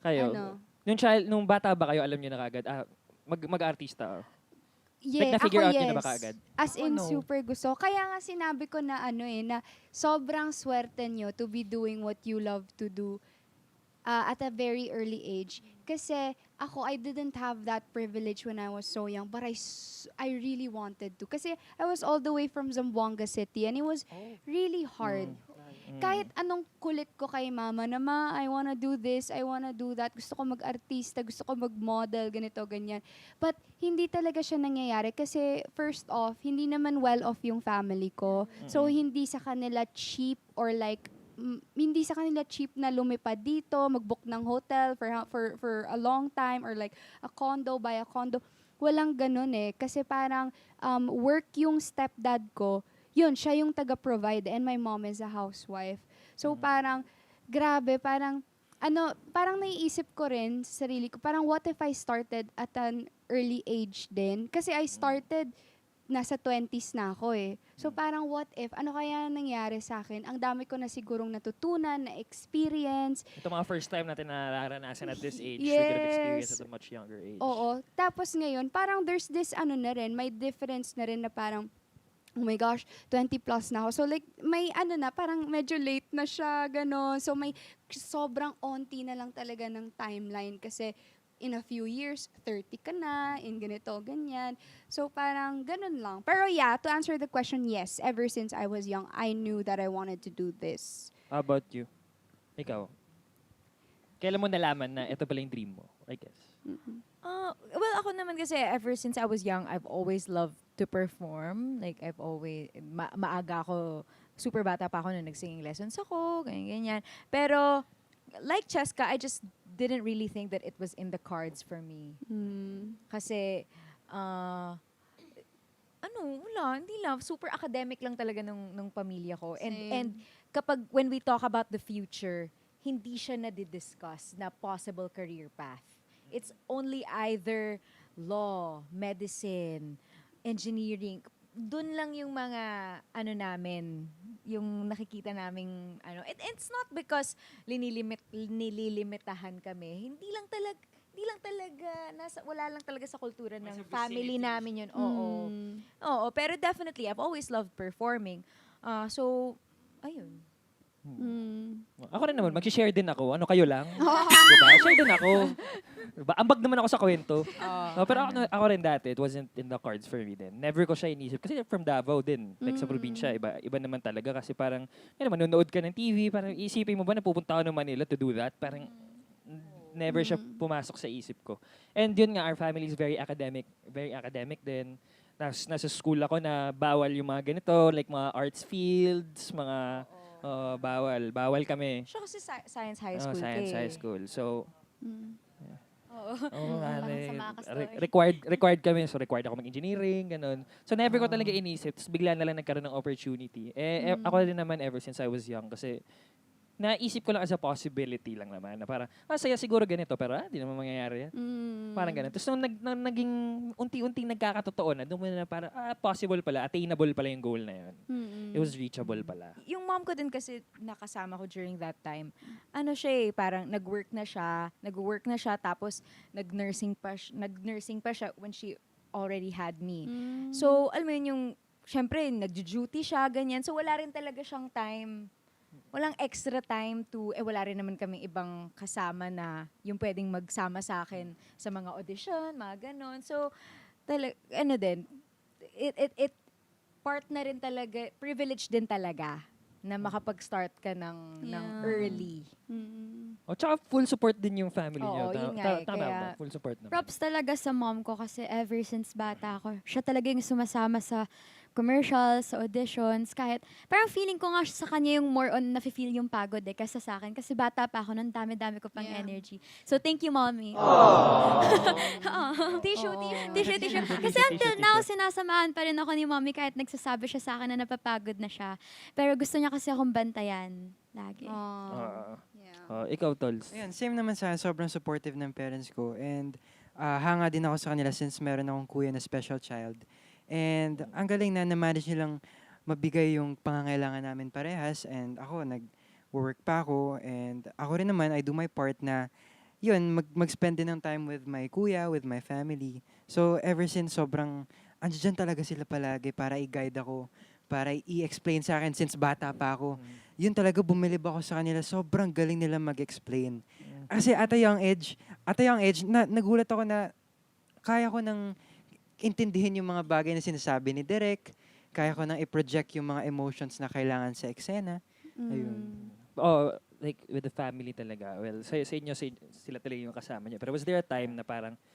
Kayo, Ano? nung bata ba kayo, alam niyo na kagad, mag-artista? Like, Yeah, na-figure ako out niyo na ba yes. kaagad? As Ako, in, no. super gusto. Kaya nga sinabi ko na na sobrang swerte nyo to be doing what you love to do at a very early age. Kasi ako, I didn't have that privilege when I was so young, but I really wanted to. Kasi I was all the way from Zamboanga City and it was really hard. Kahit anong kulit ko kay mama na, ma, I wanna do this, I wanna do that, gusto ko mag-artista, gusto ko mag-model, ganito, ganyan. But hindi talaga siya nangyayari kasi first off, hindi naman well-off yung family ko. So hindi sa kanila cheap or like, hindi sa kanila cheap na lumipad dito, mag-book ng hotel for a long time or like a condo, buy a condo. Walang ganun eh. Kasi parang work yung stepdad ko, yun, siya yung taga-provide and my mom is a housewife. So parang, grabe, parang naiisip ko rin sa sarili ko, parang what if I started at an early age din? Kasi I started, nasa 20s na ako eh. So parang what if, ano kaya nangyari sa akin? Ang dami ko na sigurong natutunan, na experience. Ito mga first time natin nararanasan at this age. We could have experienced at a much younger age. Oo. Tapos ngayon, parang there's this na rin, may difference na rin na parang, oh my gosh, 20 plus na ako. So like, may parang medyo late na siya, gano'n. So may sobrang onti na lang talaga ng timeline kasi in a few years, 30 ka na, in ganito, ganyan. So parang ganun lang. Pero yeah, to answer the question, yes, ever since I was young, I knew that I wanted to do this. How about you? Ikaw? Kailan mo nalaman na ito pala yung dream mo, I guess? Well, ako naman kasi ever since I was young, I've always loved to perform. Like, I've always, maaga ako, super bata pa ako nung nag-singing lessons ako, ganyan. Pero, like Cheska, I just didn't really think that it was in the cards for me. Kasi, hindi lang. Super academic lang talaga nung pamilya ko. And kapag, when we talk about the future, hindi siya na-discuss na possible career path. It's only either law, medicine, engineering. Doon lang yung mga namin, yung nakikita naming it's not because nililimitahan kami. Hindi lang talaga wala lang talaga sa kultura ng family namin yun. Oo, pero definitely I've always loved performing. So ayun. Ako rin naman, mag-share din ako. Ano kayo lang? Diba? Share din ako. Diba? Ambag naman ako sa kwento. Pero ako rin dati, it wasn't in the cards for me din. Never ko siya inisip. Kasi from Davao din. Like sa probinsya, iba naman talaga. Kasi parang, manonood ka ng TV, parang isipin mo ba na pupunta ako ng Manila to do that? Parang, never siya pumasok sa isip ko. And yun nga, our family is very academic din. Nasa school ako na bawal yung mga ganito, like mga arts fields, mga... bawal kami. Siya kasi science high school Science high school. So, Sama ka story. required kami. So, required ako mag-engineering, ganun. So, never ko talaga inisip. Tapos, bigla na lang nagkaroon ng opportunity. Ako din naman ever since I was young. Kasi, naisip ko lang as a possibility lang naman. Na parang, saya siguro ganito. Pero, di naman mangyayari yan. Parang ganun. Tapos, nung naging unti-unti nagkakatotoo na, doon mo na parang, possible pala, attainable pala yung goal na yun. It was reachable pala. Yung mom ko din kasi nakasama ko during that time. Parang nag-work na siya, tapos nag-nursing pa siya when she already had me. So, alam mo yun, syempre, nag-duty siya, ganyan. So, wala rin talaga siyang time. Walang extra time wala rin naman kaming ibang kasama na yung pwedeng magsama sa akin sa mga audition, mga ganon. So, it part na rin talaga, privilege din talaga na makapag-start ka ng early. Tsaka full support din yung family niyo. Oo, yun nga Tama kaya ba? Full support naman. Props talaga sa mom ko kasi ever since bata ako, siya talaga yung sumasama sa commercials, sa auditions, kahit parang feeling ko nga sa kanya yung more on nafe-feel yung pagod kaysa sa akin. Kasi bata pa ako, nung dami-dami ko pang energy. So thank you, mommy. Tissue. Kasi until now, sinasamahan pa rin ako ni mommy kahit nagsasabi siya sa akin na napapagod na siya. Pero gusto niya kasi akong bantayan lagi. Ikaw, Tols. Ayan, same naman sa sobrang supportive ng parents ko. And hanga din ako sa kanila since meron akong kuya na special child. And ang galing na na-manage nilang mabigay yung pangangailangan namin parehas. And ako, nag-work pa ako. And ako rin naman, I do my part na yun, mag-spend din ng time with my kuya, with my family. So, ever since, sobrang, andyan talaga sila palagi para i-guide ako, para i-explain sa akin since bata pa ako. Yun talaga, bumilib ako sa kanila. Sobrang galing nila mag-explain. Kasi at a young age, nagulat ako na kaya ko nang intindihin yung mga bagay na sinasabi ni Derek. Kaya ko nang i-project yung mga emotions na kailangan sa eksena. Ayun. Oh, like with the family talaga. Well, sa inyo sila talaga yung kasama niyo. Pero was there a time na parang